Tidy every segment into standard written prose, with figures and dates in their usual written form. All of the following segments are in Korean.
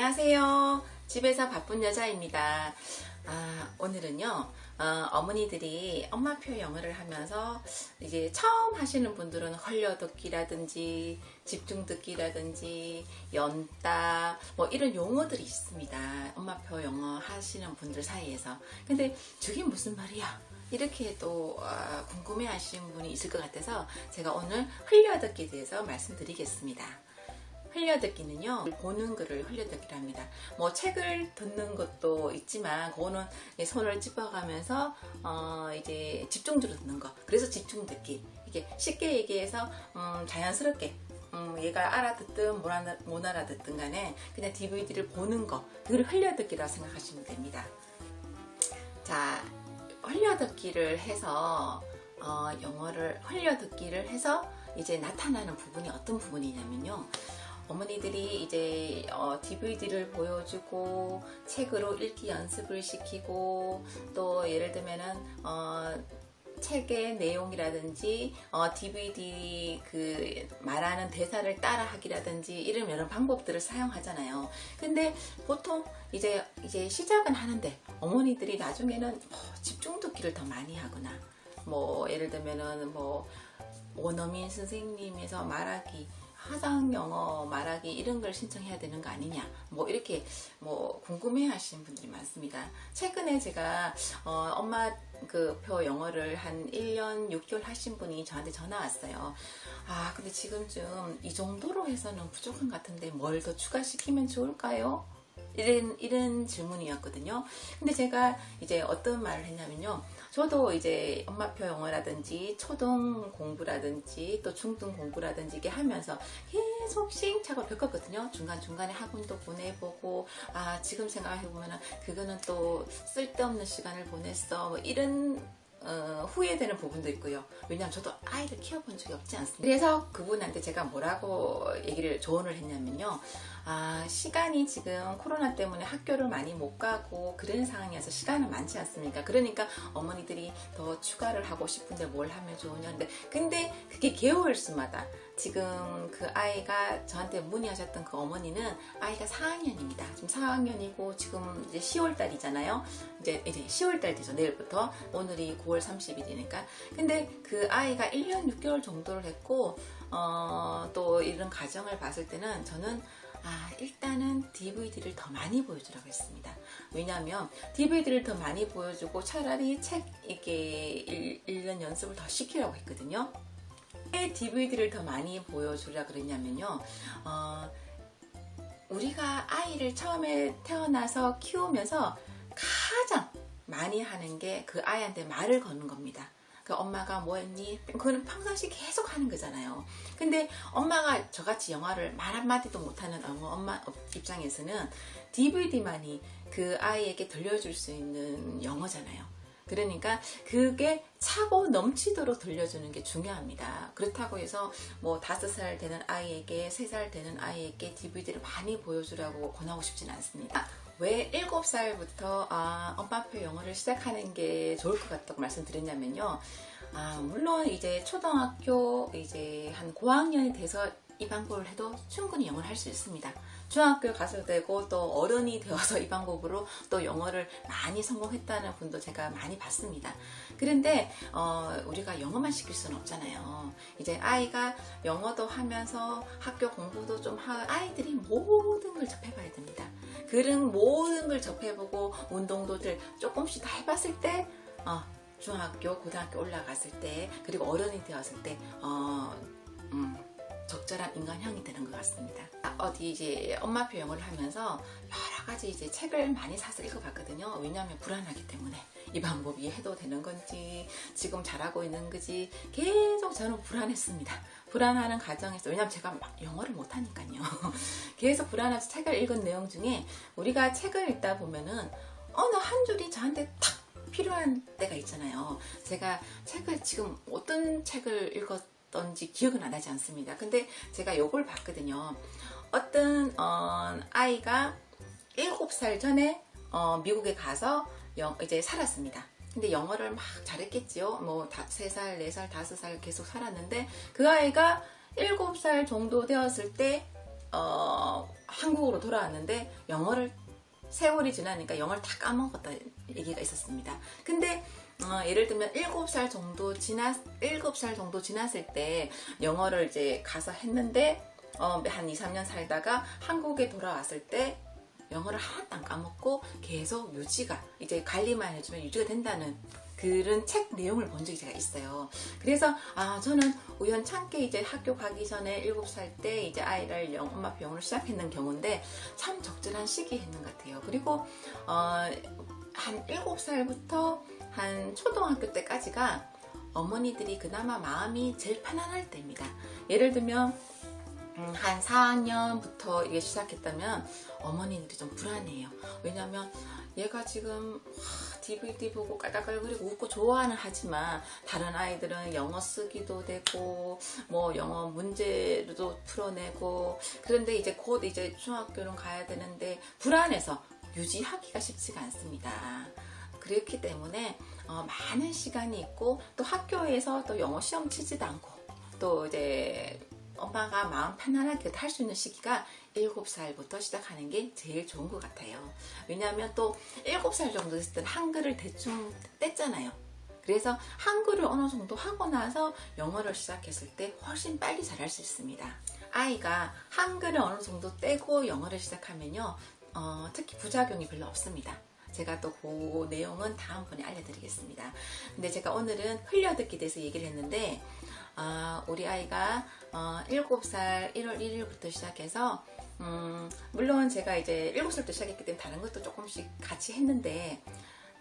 안녕하세요. 집에서 바쁜 여자입니다. 오늘은요, 어머니들이 엄마표 영어를 하면서 이제 처음 하시는 분들은 흘려듣기라든지 집중듣기라든지 연따 뭐 이런 용어들이 있습니다. 엄마표 영어 하시는 분들 사이에서. 근데 저게 무슨 말이야? 이렇게 또 궁금해 하시는 분이 있을 것 같아서 제가 오늘 흘려듣기에 대해서 말씀드리겠습니다. 흘려듣기는요, 보는 글을 흘려듣기를 합니다. 뭐 책을 듣는 것도 있지만 그거는 손을 찝어가면서 이제 집중적으로 듣는 거. 그래서 집중듣기. 이게 쉽게 얘기해서 자연스럽게 얘가 알아듣든 못 알아듣든 간에 그냥 DVD를 보는 거, 그걸 흘려듣기라고 생각하시면 됩니다. 자, 흘려듣기를 해서 영어를 흘려듣기를 해서 이제 나타나는 부분이 어떤 부분이냐면요, 어머니들이 이제 DVD를 보여주고 책으로 읽기 연습을 시키고 또 예를 들면은 책의 내용이라든지 DVD 그 말하는 대사를 따라하기라든지 이런 여러 방법들을 사용하잖아요. 근데 보통 이제 시작은 하는데 어머니들이 나중에는 집중 듣기를 더 많이 하거나 뭐 예를 들면은 뭐 원어민 선생님에서 말하기, 화상 영어 말하기 이런 걸 신청해야 되는 거 아니냐, 뭐 이렇게 뭐 궁금해 하시는 분들이 많습니다. 최근에 제가 엄마 그 표 영어를 한 1년 6개월 하신 분이 저한테 전화 왔어요. 근데 지금쯤 이 정도로 해서는 부족한 것 같은데 뭘 더 추가시키면 좋을까요? 이런 질문이었거든요. 근데 제가 이제 어떤 말을 했냐면요, 저도 이제 엄마표 영어라든지 초등 공부라든지 또 중등 공부라든지 이게 하면서 계속 시행착오를 겪었거든요. 중간중간에 학원도 보내보고, 지금 생각해보면 그거는 또 쓸데없는 시간을 보냈어, 뭐 이런 후회되는 부분도 있고요. 왜냐하면 저도 아이를 키워본 적이 없지 않습니다. 그래서 그분한테 제가 뭐라고 조언을 했냐면요, 시간이 지금 코로나 때문에 학교를 많이 못 가고 그런 상황이어서 시간은 많지 않습니까? 그러니까 어머니들이 더 추가를 하고 싶은데 뭘 하면 좋으냐. 근데 그게 개월수마다 지금 그 아이가 저한테 문의하셨던 그 어머니는 아이가 4학년입니다. 지금 4학년이고 지금 이제 10월달이잖아요. 이제 10월달 되죠. 내일부터. 오늘이 9월 30일이니까. 근데 그 아이가 1년 6개월 정도를 했고 또 이런 가정을 봤을 때는 저는 일단은 DVD를 더 많이 보여주라고 했습니다. 왜냐하면 DVD를 더 많이 보여주고 차라리 책 이렇게 읽는 연습을 더 시키라고 했거든요. 왜 DVD를 더 많이 보여주라 그랬냐면요, 우리가 아이를 처음에 태어나서 키우면서 가장 많이 하는 게 그 아이한테 말을 거는 겁니다. 그 엄마가 뭐 했니? 그거는 평상시 계속 하는 거잖아요. 근데 엄마가 저같이 영어를 말 한마디도 못하는 엄마 입장에서는 DVD만이 그 아이에게 들려줄 수 있는 영어잖아요. 그러니까 그게 차고 넘치도록 들려주는 게 중요합니다. 그렇다고 해서 뭐 5살 되는 아이에게 3살 되는 아이에게 DVD를 많이 보여주라고 권하고 싶지는 않습니다. 왜 7살부터 엄마표 영어를 시작하는 게 좋을 것 같다고 말씀드렸냐면요, 물론 이제 초등학교 이제 한 고학년이 돼서 이 방법을 해도 충분히 영어를 할 수 있습니다. 중학교 가서 되고 또 어른이 되어서 이 방법으로 또 영어를 많이 성공했다는 분도 제가 많이 봤습니다. 그런데 우리가 영어만 시킬 수는 없잖아요. 이제 아이가 영어도 하면서 학교 공부도 좀 아이들이 모든 걸 접해봐야 됩니다. 그런 모든 걸 접해보고 운동도 조금씩 다 해봤을 때 중학교, 고등학교 올라갔을 때, 그리고 어른이 되었을 때 적절한 인간형이 되는 것 같습니다. 어디 이제 엄마표 영어를 하면서 여러 가지 이제 책을 많이 사서 읽어봤거든요. 왜냐하면 불안하기 때문에 이 방법이 해도 되는 건지, 지금 잘하고 있는 거지, 계속 저는 불안했습니다. 불안하는 과정에서, 왜냐하면 제가 막 영어를 못하니까요. 계속 불안해서 책을 읽은 내용 중에, 우리가 책을 읽다 보면은 어느 한 줄이 저한테 탁 필요한 때가 있잖아요. 제가 책을 지금 어떤 책을 읽었던지 기억은 안 나지 않습니다. 근데 제가 요걸 봤거든요. 어떤 아이가 7살 전에 미국에 가서 이제 살았습니다. 근데 영어를 막 잘했겠지요. 뭐 3살, 4살, 5살 계속 살았는데 그 아이가 7살 정도 되었을 때 한국 한국으로 돌아왔는데 영어를 세월이 지나니까 영어를 다 까먹었다 얘기가 있었습니다. 근데 예를 들면 7살 정도 지났을 때 영어를 이제 가서 했는데 한 2, 3년 살다가 한국에 돌아왔을 때 영어를 하나도 안 까먹고 계속 유지가 이제 관리만 해주면 유지가 된다는 그런 책 내용을 본 적이 제가 있어요. 그래서 저는 우연찮게 이제 학교 가기 전에 7살 때 이제 아이를 엄마표 영어를 시작했는 경우인데 참 적절한 시기에 했는 것 같아요. 그리고 한 7살부터 한 초등학교 때까지가 어머니들이 그나마 마음이 제일 편안할 때입니다. 예를 들면 한 4학년부터 이게 시작했다면 어머니들이 좀 불안해요. 왜냐면 얘가 지금 DVD 보고 깔깔거리고 웃고 좋아하는 하지만 다른 아이들은 영어 쓰기도 되고 뭐 영어 문제도 풀어내고 그런데 이제 곧 이제 중학교는 가야 되는데 불안해서 유지하기가 쉽지가 않습니다. 그렇기 때문에 많은 시간이 있고 또 학교에서 또 영어 시험 치지도 않고 또 이제 엄마가 마음 편안하게 할 수 있는 시기가 7살부터 시작하는 게 제일 좋은 것 같아요. 왜냐하면 또 7살 정도 됐을 때는 한글을 대충 뗐잖아요. 그래서 한글을 어느 정도 하고 나서 영어를 시작했을 때 훨씬 빨리 잘할 수 있습니다. 아이가 한글을 어느 정도 떼고 영어를 시작하면요, 특히 부작용이 별로 없습니다. 제가 또 그 내용은 다음번에 알려드리겠습니다. 근데 제가 오늘은 흘려듣기에 대해서 얘기를 했는데 우리 아이가 7살 1월 1일부터 시작해서 물론 제가 이제 7살부터 시작했기 때문에 다른 것도 조금씩 같이 했는데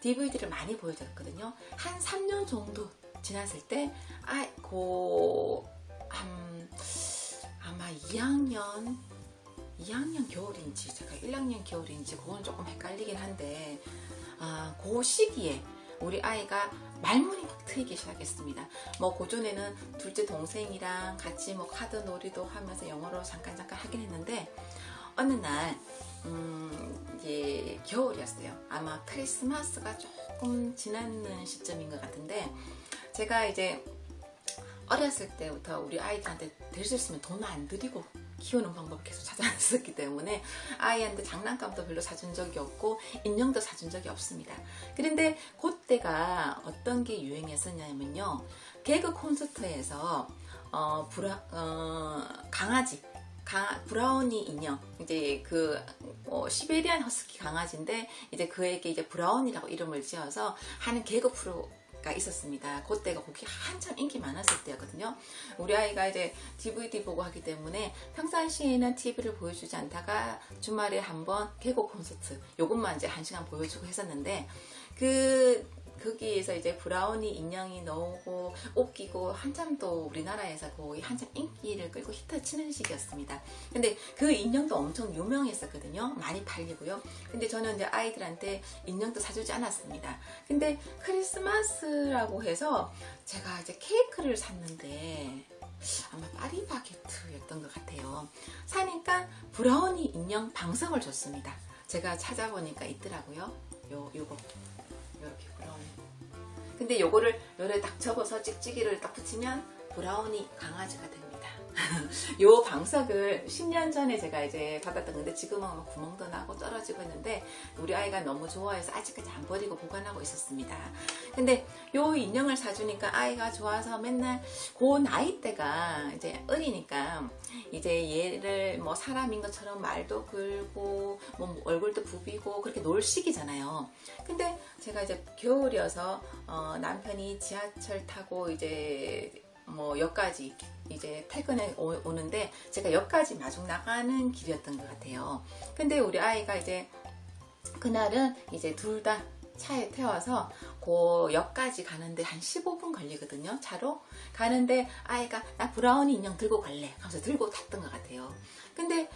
DVD를 많이 보여줬거든요. 한 3년 정도 지났을 때 아마 2학년 겨울인지 제가 1학년 겨울인지 그건 조금 헷갈리긴 한데 그 시기에 우리 아이가 말문이 막 트이기 시작했습니다. 뭐 고전에는 둘째 동생이랑 같이 뭐 카드 놀이도 하면서 영어로 잠깐 하긴 했는데 어느 날 이제 겨울이었어요. 아마 크리스마스가 조금 지나는 시점인 것 같은데 제가 이제 어렸을 때부터 우리 아이들한테 될 수 있으면 돈 안 들이고 키우는 방법을 계속 찾아냈었기 때문에 아이한테 장난감도 별로 사준 적이 없고 인형도 사준 적이 없습니다. 그런데 그때가 어떤 게 유행했었냐면요, 개그 콘서트에서 강아지 브라우니 인형, 이제 그 시베리안 허스키 강아지인데 이제 그에게 이제 브라운이라고 이름을 지어서 하는 개그 프로가 있었습니다. 그때가 거기 한참 인기 많았을 때였거든요. 우리 아이가 이제 DVD 보고 하기 때문에 평상시에는 TV를 보여주지 않다가 주말에 한번 개그 콘서트 요것만 이제 1시간 보여주고 했었는데 거기에서 이제 브라우니 인형이 나오고 웃기고 한참 또 우리나라에서 거의 한참 인기를 끌고 히트 치는 시기였습니다. 근데 그 인형도 엄청 유명했었거든요. 많이 팔리고요. 근데 저는 이제 아이들한테 인형도 사주지 않았습니다. 근데 크리스마스라고 해서 제가 이제 케이크를 샀는데 아마 파리바게트였던 것 같아요. 사니까 브라우니 인형 방석을 줬습니다. 제가 찾아보니까 있더라고요. 요거 이렇게 브라우니. 근데 요거를 요래 딱 접어서 찍찍이를 딱 붙이면 브라우니 강아지가 됩니다. 요 방석을 10년 전에 제가 이제 받았던 건데 지금은 구멍도 나고 떨어지고 있는데 우리 아이가 너무 좋아해서 아직까지 안 버리고 보관하고 있었습니다. 근데 요 인형을 사주니까 아이가 좋아서 맨날 그 나이대가 이제 어리니까 이제 얘를 뭐 사람인 것처럼 말도 걸고 뭐 얼굴도 부비고 그렇게 놀 시기잖아요. 근데 제가 이제 겨울이어서 남편이 지하철 타고 이제 뭐 역까지 이제 퇴근해 오는데 제가 역까지 마중 나가는 길이었던 것 같아요. 근데 우리 아이가 이제 그날은 이제 둘 다 차에 태워서 그 역까지 가는데 한 15분 걸리거든요. 차로 가는데 아이가 나 브라우니 인형 들고 갈래 하면서 들고 탔던 것 같아요. 근데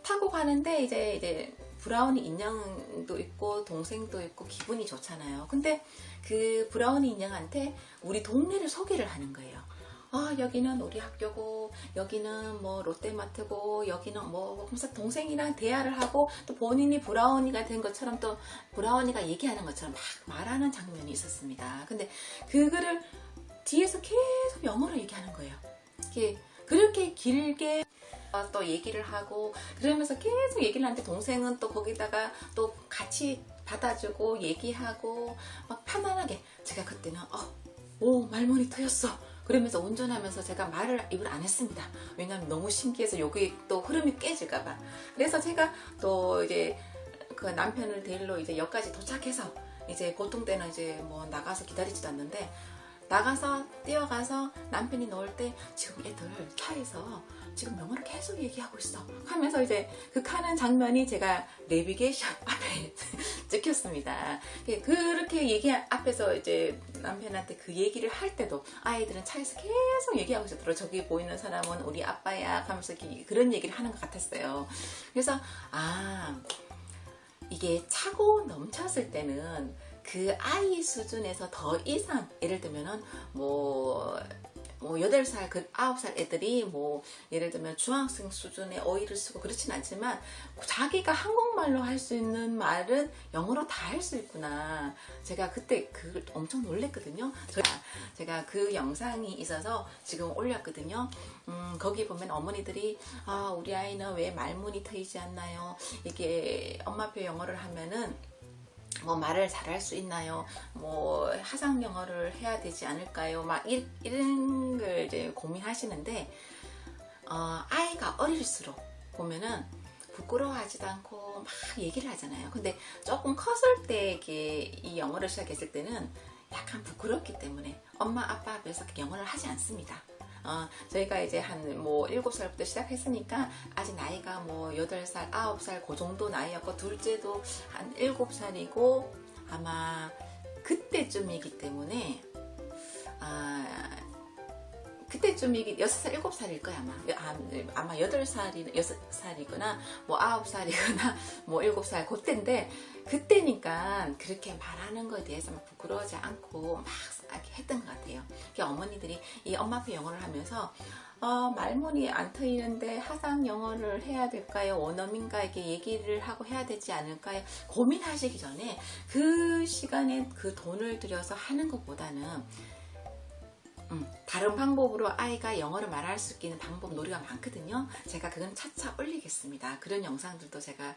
타고 가는데 이제 브라우니 인형도 있고 동생도 있고 기분이 좋잖아요. 근데 그 브라우니 인형한테 우리 동네를 소개를 하는 거예요. 여기는 우리 학교고 여기는 뭐 롯데마트고 여기는 뭐 하면서 동생이랑 대화를 하고 또 본인이 브라우니가 된 것처럼 또 브라우니가 얘기하는 것처럼 막 말하는 장면이 있었습니다. 근데 그거를 뒤에서 계속 영어로 얘기하는 거예요. 이게 그렇게 길게 또 얘기를 하고 그러면서 계속 얘기를 하는데 동생은 또 거기다가 또 같이 받아주고 얘기하고 막 편안하게 제가 그때는 오 말문이 트였어 그러면서 운전하면서 제가 말을 입을 안 했습니다. 왜냐하면 너무 신기해서 여기 또 흐름이 깨질까봐. 그래서 제가 또 이제 그 남편을 데리러 이제 역까지 도착해서 이제 보통 때는 이제 뭐 나가서 기다리지도 않는데 나가서 뛰어가서 남편이 넣을 때 지금 애들 차에서 지금 영어를 계속 얘기하고 있어 하면서 이제 그 하는 장면이 제가 내비게이션 앞에 찍혔습니다. 그렇게 얘기 앞에서 이제 남편한테 그 얘기를 할 때도 아이들은 차에서 계속 얘기하고 있었더라고요. 저기 보이는 사람은 우리 아빠야 하면서 그런 얘기를 하는 것 같았어요. 그래서 이게 차고 넘쳤을 때는 그 아이 수준에서 더 이상 예를 들면은 뭐 8살, 9살 애들이 뭐 예를 들면 중학생 수준의 어휘를 쓰고 그렇진 않지만 자기가 한국말로 할 수 있는 말은 영어로 다 할 수 있구나. 제가 그때 그걸 엄청 놀랬거든요. 제가 그 영상이 있어서 지금 올렸거든요. 거기 보면 어머니들이 우리 아이는 왜 말문이 트이지 않나요? 이게 엄마표 영어를 하면은 뭐 말을 잘할 수 있나요? 뭐 화상 영어를 해야 되지 않을까요? 막 이런 걸 이제 고민하시는데 아이가 어릴수록 보면은 부끄러워하지도 않고 막 얘기를 하잖아요. 근데 조금 컸을 때 이게 이 영어를 시작했을 때는 약간 부끄럽기 때문에 엄마 아빠 앞에서 영어를 하지 않습니다. 저희가 이제 한 뭐 7살부터 시작했으니까 아직 나이가 뭐 8살, 9살 그 정도 나이였고 둘째도 한 7살이고 아마 그때쯤이기 때문에 그때쯤이기 6살, 7살일 거야 아마 8살이 6살이거나 뭐 9살이거나 뭐 7살 그때인데 그때니까 그렇게 말하는 거에 대해서 막 부끄러워하지 않고 막 했던 것 같아요. 어머니들이 이 엄마표 영어를 하면서 말문이 안 트이는데 화상 영어를 해야 될까요? 원어민과 이렇게 얘기를 하고 해야 되지 않을까요? 고민하시기 전에 그 시간에 그 돈을 들여서 하는 것보다는 다른 방법으로 아이가 영어를 말할 수 있는 방법 놀이가 많거든요. 제가 그건 차차 올리겠습니다. 그런 영상들도 제가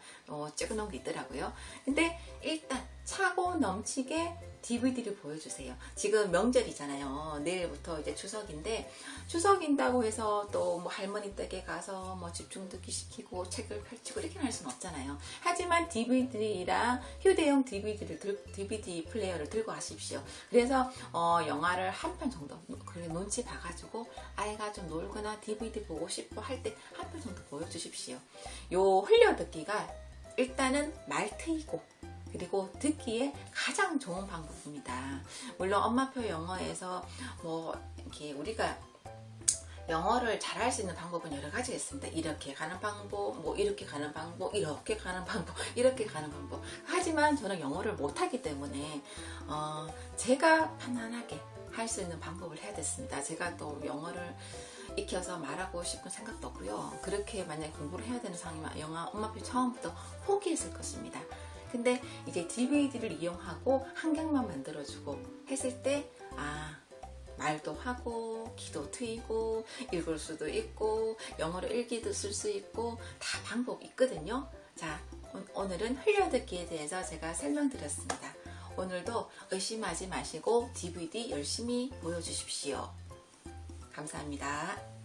찍어놓은 게 있더라고요. 근데 일단 차고 넘치게 DVD를 보여주세요. 지금 명절이잖아요. 내일부터 이제 추석인데 추석인다고 해서 또 뭐 할머니 댁에 가서 뭐 집중 듣기 시키고 책을 펼치고 이렇게 할 수는 없잖아요. 하지만 DVD랑 휴대용 DVD 플레이어를 들고 가십시오. 그래서 영화를 한 편 정도 그래 눈치 봐가지고 아이가 좀 놀거나 DVD 보고 싶어 할 때 한 편 정도 보여주십시오. 요 흘려듣기가 일단은 말 트이고 그리고 듣기에 가장 좋은 방법입니다. 물론 엄마표 영어에서 뭐 이렇게 우리가 영어를 잘할 수 있는 방법은 여러 가지가 있습니다. 이렇게 가는 방법, 뭐 이렇게 가는 방법, 이렇게 가는 방법, 이렇게 가는 방법. 하지만 저는 영어를 못하기 때문에 제가 편안하게 할 수 있는 방법을 해야 됐습니다. 제가 또 영어를 익혀서 말하고 싶은 생각도 없고요. 그렇게 만약에 공부를 해야 되는 상황이면 영어 엄마표 처음부터 포기했을 것입니다. 근데 이제 DVD를 이용하고 한경만 만들어주고 했을 때 말도 하고 기도 트이고 읽을 수도 있고 영어로 일기도 쓸 수 있고 다 방법이 있거든요. 자, 오늘은 흘려듣기에 대해서 제가 설명드렸습니다. 오늘도 의심하지 마시고 DVD 열심히 보여주십시오. 감사합니다.